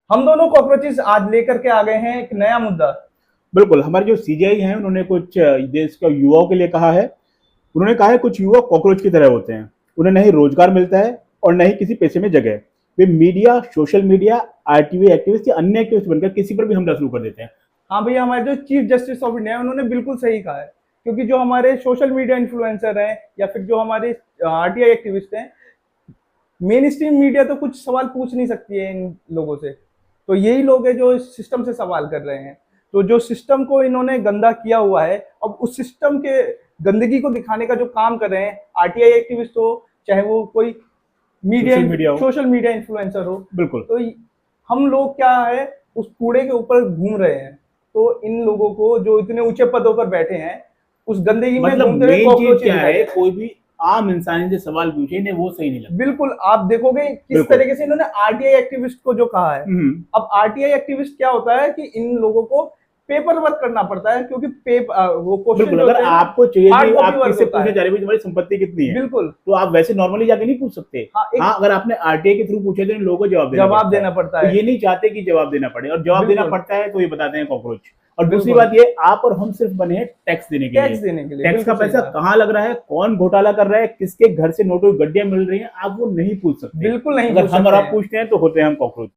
हम दोनों कॉकरोचेस आज लेकर के आ गए हैं एक नया मुद्दा। बिल्कुल, हमारे जो सीजीआई हैं उन्होंने कुछ देश के युवाओं के लिए कहा है। उन्होंने कहा है कुछ युवा कॉकरोच की तरह होते हैं, उन्हें नहीं रोजगार मिलता है और न ही किसी पैसे में जगह। वे media, social media, RTI activist या अन्य एक्टिविस्ट बनकर किसी पर भी हमला शुरू कर देते हैं। हाँ भैया, हमारे जो चीफ जस्टिस ऑफ इंडिया है उन्होंने बिल्कुल सही कहा है, क्योंकि जो हमारे सोशल मीडिया इन्फ्लुएंसर हैं या फिर जो हमारे आरटीआई एक्टिविस्ट हैं, मेन स्ट्रीम मीडिया तो कुछ सवाल पूछ नहीं सकती है इन लोगों से। तो यही लोग हैं जो इस सिस्टम से सवाल कर रहे हैं। तो जो सिस्टम को इन्होंने गंदा किया हुआ है, अब उस सिस्टम के गंदगी को दिखाने का जो काम कर रहे हैं आरटीआई एक्टिविस्ट हो, चाहे वो कोई सोशल मीडिया इन्फ्लुएंसर हो, बिल्कुल। तो हम लोग क्या है उस कूड़े के ऊपर घूम रहे हैं। तो इन लोगों को जो इतने ऊंचे पदों पर बैठे हैं उस गंदगी में घूमते हुए कॉकरोच क्या है, कोई भी आम इंसान से सवाल पूछे इन्हें वो सही नहीं लगता। बिल्कुल, आप देखोगे किस तरीके से इन्होंने आरटीआई एक्टिविस्ट को जो कहा है। अब आरटीआई एक्टिविस्ट क्या होता है कि इन लोगों को पेपर वर्क करना पड़ता है, क्योंकि वो क्वेश्चन अगर आपको चाहिए कि आप किससे पूछने जा रहे हो तुम्हारी संपत्ति कितनी है, बिल्कुल, तो आप वैसे नॉर्मली जाके नहीं पूछ सकते। हाँ, अगर आपने आरटीआई के थ्रू पूछे तो इन लोगों को जवाब देना पड़ता है। तो ये नहीं चाहते कि जवाब देना पड़े, और जवाब देना पड़ता है तो ये बताते हैं कॉकरोच। और दूसरी बात ये, आप और हम सिर्फ बने हैं टैक्स देने के लिए। टैक्स का पैसा कहाँ लग रहा है, कौन घोटाला कर रहा है, किसके घर से नोटों की गड्डियां मिल रही हैं, आप वो नहीं पूछ सकते। बिल्कुल नहीं। अगर हम और आप पूछते हैं तो होते हैं हम कॉकरोच।